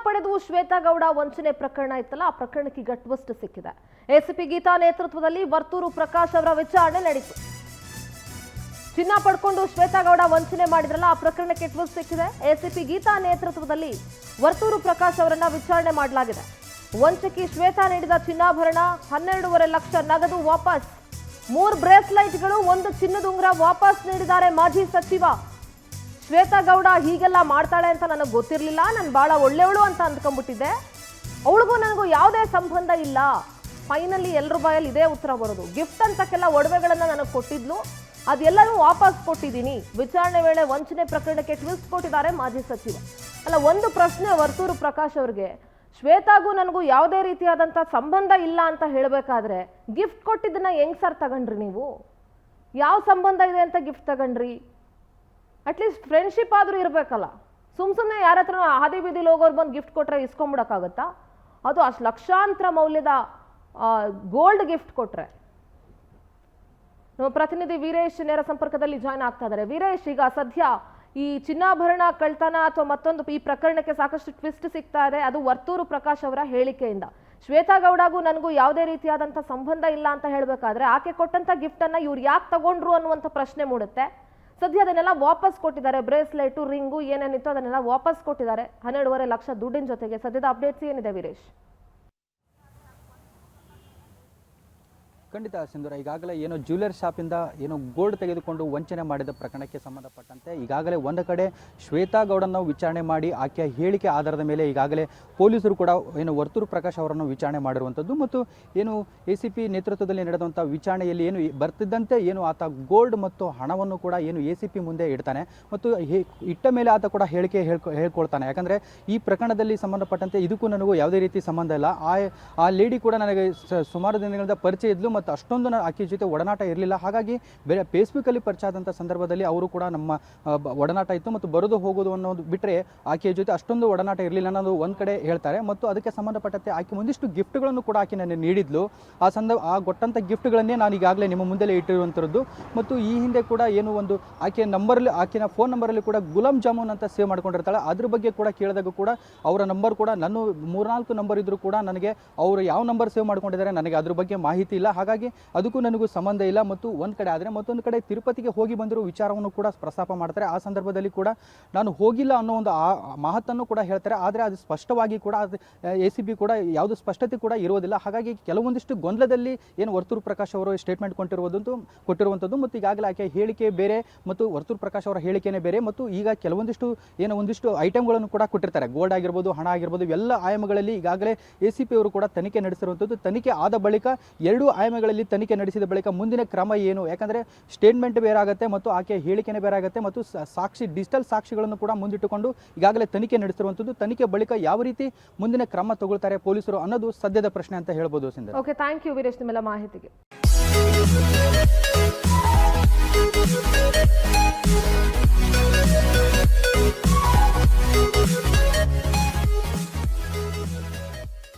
ಪಡೆದು ಶ್ವೇತಾ ಗೌಡ ವಂಚನೆ ಪ್ರಕರಣ ಇತ್ತಲ್ಲ, ಆ ಪ್ರಕರಣಕ್ಕೆ ಗಟ್ವಸ್ಟ್ ಸಿಕ್ಕಿದೆ. ಎಸಿಪಿ ಗೀತಾ ನೇತೃತ್ವದಲ್ಲಿ ವರ್ತೂರು ಪ್ರಕಾಶ್ ಅವರ ವಿಚಾರಣೆ ನಡೆಯಿತು. ಚಿನ್ನ ಪಡ್ಕೊಂಡು ಶ್ವೇತಾ ಗೌಡ ವಂಚನೆ ಮಾಡಿದ್ರಲ್ಲ, ಆ ಪ್ರಕರಣಕ್ಕೆ ಟ್ವಿಸ್ಟ್ ಸಿಕ್ಕಿದೆ. ಎಸಿಪಿ ಗೀತಾ ನೇತೃತ್ವದಲ್ಲಿ ವರ್ತೂರು ಪ್ರಕಾಶ್ ಅವರನ್ನ ವಿಚಾರಣೆ ಮಾಡಲಾಗಿದೆ. ವಂಚಕಿ ಶ್ವೇತಾ ನೀಡಿದ ಚಿನ್ನಾಭರಣ 12.5 ಲಕ್ಷ ನಗದು ವಾಪಸ್, 3 ಬ್ರೇಸ್ಲೈಟ್ಗಳು, 1 ಚಿನ್ನದ ಉಂಗುರ ವಾಪಸ್ ನೀಡಿದ್ದಾರೆ ಮಾಜಿ ಸಚಿವ. ಶ್ವೇತಾ ಗೌಡ ಹೀಗೆಲ್ಲ ಮಾಡ್ತಾಳೆ ಅಂತ ನನಗೆ ಗೊತ್ತಿರಲಿಲ್ಲ, ನಾನು ಬಹಳ ಒಳ್ಳೆಯವಳು ಅಂತ ಅಂದ್ಕೊಂಡ್ಬಿಟ್ಟಿದ್ದೆ, ಅವಳಿಗೂ ನನಗೂ ಯಾವುದೇ ಸಂಬಂಧ ಇಲ್ಲ. ಫೈನಲಿ ಎಲ್ಲರ ಬಾಯಲ್ಲಿ ಇದೇ ಉತ್ತರ ಬರೋದು. ಗಿಫ್ಟ್ ಅಂತ ಕೆಲ ಒಡವೆಗಳನ್ನ ನನಗೆ ಕೊಟ್ಟಿದ್ಲು, ಅದೆಲ್ಲನೂ ವಾಪಸ್ ಕೊಟ್ಟಿದ್ದೀನಿ. ವಿಚಾರಣೆ ವೇಳೆ ವಂಚನೆ ಪ್ರಕರಣಕ್ಕೆ ಟ್ವಿಸ್ಟ್ ಕೊಟ್ಟಿದ್ದಾರೆ ಮಾಜಿ ಸಚಿವ. ಅಲ್ಲ, ಒಂದು ಪ್ರಶ್ನೆ ವರ್ತೂರು ಪ್ರಕಾಶ್ ಅವ್ರಿಗೆ, ಶ್ವೇತಾಗೂ ನನಗೂ ಯಾವುದೇ ರೀತಿಯಾದಂಥ ಸಂಬಂಧ ಇಲ್ಲ ಅಂತ ಹೇಳಬೇಕಾದ್ರೆ ಗಿಫ್ಟ್ ಕೊಟ್ಟಿದ್ದನ್ನ ಹೆಂಗ್ ಸರ್ ತಗೊಂಡ್ರಿ ನೀವು? ಯಾವ ಸಂಬಂಧ ಇದೆ ಅಂತ ಗಿಫ್ಟ್ ತಗೊಂಡ್ರಿ? ಅಟ್ಲೀಸ್ಟ್ ಫ್ರೆಂಡ್ಶಿಪ್ ಆದರೂ ಇರಬೇಕಲ್ಲ. ಸುಮ್ಮನೆ ಯಾರ ಹತ್ರ ಹಾದಿ ಬೀದಿಲಿ ಹೋಗೋರು ಬಂದು ಗಿಫ್ಟ್ ಕೊಟ್ಟರೆ ಇಸ್ಕೊಂಬಿಡೋಕ್ಕಾಗತ್ತಾ? ಅದು ಅಷ್ಟು ಲಕ್ಷಾಂತರ ಮೌಲ್ಯದ ಗೋಲ್ಡ್ ಗಿಫ್ಟ್ ಕೊಟ್ರೆ. ನಮ್ಮ ಪ್ರತಿನಿಧಿ ವೀರೇಶ್ ನೇರ ಸಂಪರ್ಕದಲ್ಲಿ ಜಾಯ್ನ್ ಆಗ್ತಾ ಇದ್ದಾರೆ. ವೀರೇಶ್, ಈಗ ಸದ್ಯ ಈ ಚಿನ್ನಾಭರಣ ಕಳ್ತನ ಅಥವಾ ಮತ್ತೊಂದು ಈ ಪ್ರಕರಣಕ್ಕೆ ಸಾಕಷ್ಟು ಟ್ವಿಸ್ಟ್ ಸಿಗ್ತಾ ಇದೆ, ಅದು ವರ್ತೂರು ಪ್ರಕಾಶ್ ಅವರ ಹೇಳಿಕೆಯಿಂದ. ಶ್ವೇತಾ ಗೌಡಗೂ ನನಗೂ ಯಾವುದೇ ರೀತಿಯಾದಂಥ ಸಂಬಂಧ ಇಲ್ಲ ಅಂತ ಹೇಳಬೇಕಾದ್ರೆ ಆಕೆ ಕೊಟ್ಟಂತ ಗಿಫ್ಟ್ ಅನ್ನ ಇವ್ರು ಯಾಕೆ ತಗೊಂಡ್ರು ಅನ್ನುವಂಥ ಪ್ರಶ್ನೆ ಮೂಡುತ್ತೆ. ಸದ್ಯ ಅದನ್ನೆಲ್ಲ ವಾಪಸ್ ಕೊಟ್ಟಿದ್ದಾರೆ. ಬ್ರೇಸ್ಲೆಟು, ರಿಂಗು ಏನೇನಿತ್ತು ಅದನ್ನೆಲ್ಲ ವಾಪಸ್ ಕೊಟ್ಟಿದ್ದಾರೆ 12.5 ಲಕ್ಷ ದುಡ್ಡಿನ ಜೊತೆಗೆ. ಸದ್ಯದ ಅಪ್ಡೇಟ್ಸ್ ಏನಿದೆ ವೀರೇಶ್? ಖಂಡಿತ ಸಿಂಧೂರ, ಈಗಾಗಲೇ ಏನೋ ಜ್ಯುವೆಲರ್ ಶಾಪಿಂದ ಏನೋ ಗೋಲ್ಡ್ ತೆಗೆದುಕೊಂಡು ವಂಚನೆ ಮಾಡಿದ ಪ್ರಕರಣಕ್ಕೆ ಸಂಬಂಧಪಟ್ಟಂತೆ ಈಗಾಗಲೇ ಒಂದು ಕಡೆ ಶ್ವೇತಾ ಗೌಡನ್ನು ವಿಚಾರಣೆ ಮಾಡಿ ಆಕೆಯ ಹೇಳಿಕೆ ಆಧಾರದ ಮೇಲೆ ಈಗಾಗಲೇ ಪೊಲೀಸರು ಕೂಡ ಏನು ವರ್ತೂರು ಪ್ರಕಾಶ್ ಅವರನ್ನು ವಿಚಾರಣೆ ಮಾಡಿರುವಂಥದ್ದು. ಮತ್ತು ಏನು ಎಸಿಪಿ ನೇತೃತ್ವದಲ್ಲಿ ನಡೆದಂಥ ವಿಚಾರಣೆಯಲ್ಲಿ ಏನು ಬರ್ತಿದ್ದಂತೆ ಏನು ಆತ ಗೋಲ್ಡ್ ಮತ್ತು ಹಣವನ್ನು ಕೂಡ ಏನು ಎಸಿಪಿ ಮುಂದೆ ಇಡ್ತಾನೆ ಮತ್ತು ಇಟ್ಟ ಮೇಲೆ ಆತ ಕೂಡ ಹೇಳಿಕೆ ಹೇಳ್ಕೊಳ್ತಾನೆ. ಯಾಕಂದರೆ ಈ ಪ್ರಕರಣದಲ್ಲಿ ಸಂಬಂಧಪಟ್ಟಂತೆ ಇದಕ್ಕೂ ನನಗೂ ಯಾವುದೇ ರೀತಿ ಸಂಬಂಧ ಇಲ್ಲ. ಆ ಲೇಡಿ ಕೂಡ ನನಗೆ ಸುಮಾರು ದಿನಗಳಿಂದ ಪರಿಚಯ ಇದ್ಲು ಮತ್ತು ಅಷ್ಟೊಂದು ಆಕೆ ಜೊತೆ ಒಡನಾಟ ಇರಲಿಲ್ಲ. ಹಾಗಾಗಿ ಬೇರೆ ಫೇಸ್ಬುಕ್ಕಲ್ಲಿ ಪರಿಚಯ ಆದಂಥ ಸಂದರ್ಭದಲ್ಲಿ ಅವರು ಕೂಡ ನಮ್ಮ ಒಡನಾಟ ಇತ್ತು ಮತ್ತು ಬರೋದು ಹೋಗೋದು ಅನ್ನೋದು ಬಿಟ್ಟರೆ ಆಕೆಯ ಜೊತೆ ಅಷ್ಟೊಂದು ಒಡನಾಟ ಇರಲಿಲ್ಲ ಅನ್ನೋದು ಒಂದು ಕಡೆ ಹೇಳ್ತಾರೆ. ಮತ್ತು ಅದಕ್ಕೆ ಸಂಬಂಧಪಟ್ಟಂತೆ ಆಕೆ ಒಂದಿಷ್ಟು ಗಿಫ್ಟ್ಗಳನ್ನು ಕೂಡ ಆಕೆ ನನಗೆ ನೀಡಿದ್ಲು. ಆ ಕೊಟ್ಟಂಥ ಗಿಫ್ಟ್ಗಳನ್ನೇ ನಾನು ಈಗಾಗಲೇ ನಿಮ್ಮ ಮುಂದೆ ಇಟ್ಟಿರುವಂಥದ್ದು. ಮತ್ತು ಈ ಹಿಂದೆ ಕೂಡ ಏನು ಒಂದು ಆಕೆಯ ಫೋನ್ ನಂಬರಲ್ಲಿ ಕೂಡ ಗುಲಾಬ್ ಜಾಮೂನ್ ಅಂತ ಸೇವ್ ಮಾಡ್ಕೊಂಡಿರ್ತಾಳೆ. ಅದ್ರ ಬಗ್ಗೆ ಕೂಡ ಕೇಳಿದಾಗ ಕೂಡ ಅವರ ನಂಬರ್ ಕೂಡ ನಾನು 3-4 ನಂಬರ್ ಇದ್ದರೂ ಕೂಡ ನನಗೆ ಅವರು ಯಾವ ನಂಬರ್ ಸೇವ್ ಮಾಡ್ಕೊಂಡಿದ್ದಾರೆ ನನಗೆ ಅದ್ರ ಬಗ್ಗೆ ಮಾಹಿತಿ ಇಲ್ಲ. ಹಾಗಾಗಿ ಅದಕ್ಕೂ ನನಗೂ ಸಂಬಂಧ ಇಲ್ಲ. ಮತ್ತು ಒಂದು ಕಡೆ ಆದರೆ ಮತ್ತೊಂದು ಕಡೆ ತಿರುಪತಿಗೆ ಹೋಗಿ ಬಂದಿರೋ ವಿಚಾರವನ್ನು ಕೂಡ ಪ್ರಸ್ತಾಪ ಮಾಡ್ತಾರೆ. ಆ ಸಂದರ್ಭದಲ್ಲಿ ಕೂಡ ನಾನು ಹೋಗಿಲ್ಲ ಅನ್ನೋ ಒಂದು ಮಾತನ್ನು ಕೂಡ ಹೇಳ್ತಾರೆ. ಆದರೆ ಅದು ಸ್ಪಷ್ಟವಾಗಿ ಕೂಡ ಎಸಿಬಿ ಕೂಡ ಯಾವುದು ಸ್ಪಷ್ಟತೆ ಕೂಡ ಇರೋದಿಲ್ಲ. ಹಾಗಾಗಿ ಕೆಲವೊಂದಿಷ್ಟು ಗೊಂದಲದಲ್ಲಿ ಏನು ವರ್ತೂರು ಪ್ರಕಾಶ್ ಅವರು ಸ್ಟೇಟ್ಮೆಂಟ್ ಕೊಟ್ಟಿರುವಂಥದ್ದು ಮತ್ತು ಈಗಾಗಲೇ ಆಕೆ ಹೇಳಿಕೆ ಬೇರೆ ಮತ್ತು ವರ್ತೂರು ಪ್ರಕಾಶ್ ಅವರ ಹೇಳಿಕೆನೇ ಬೇರೆ. ಮತ್ತು ಈಗ ಒಂದಿಷ್ಟು ಐಟಮ್ಗಳನ್ನು ಕೂಡ ಕೊಟ್ಟಿರ್ತಾರೆ. ಗೋಲ್ಡ್ ಆಗಿರ್ಬೋದು, ಹಣ ಆಗಿರ್ಬೋದು, ಎಲ್ಲ ಆಯಾಮಗಳಲ್ಲಿ ಈಗಾಗಲೇ ಎಸಿಪಿ ಅವರು ಕೂಡ ತನಿಖೆ ನಡೆಸಿರುವಂಥದ್ದು. ತನಿಖೆ ಆದ ಬಳಿಕ 2 ಆಯಾಮಗಳಲ್ಲಿ ತನಿಖೆ ನಡೆಸಿದ ಬಳಿಕ ಮುಂದಿನ ಕ್ರಮ ಏನು, ಯಾಕಂದರೆ ಸ್ಟೇಟ್ಮೆಂಟ್ ಬೇರೆ ಆಗುತ್ತೆ ಮತ್ತು ಆಕೆ ಹೇಳಿಕೆನೇ ಬೇರೆ ಆಗುತ್ತೆ ಮತ್ತು ಡಿಜಿಟಲ್ ಸಾಕ್ಷಿಗಳನ್ನು ಕೂಡ ಮುಂದಿಟ್ಟುಕೊಂಡು ಈಗಾಗಲೇ ತನಿಖೆ ನಡೆಸಿರುವಂಥದ್ದು. ತನಿಖೆ ಬಳಿಕ ಯಾವ ರೀತಿ ಮುಂದಿನ ಕ್ರಮ ತಗೊಳ್ತಾರೆ ಪೊಲೀಸರು ಅನ್ನೋದು ಸದ್ಯದ ಪ್ರಶ್ನೆ ಅಂತ ಹೇಳ್ಬೋದು. ಓಕೆ, ಥ್ಯಾಂಕ್ ಯು ವೀರೇಶ್ ನಿಮ್ಮೆಲ್ಲ ಮಾಹಿತಿಗೆ.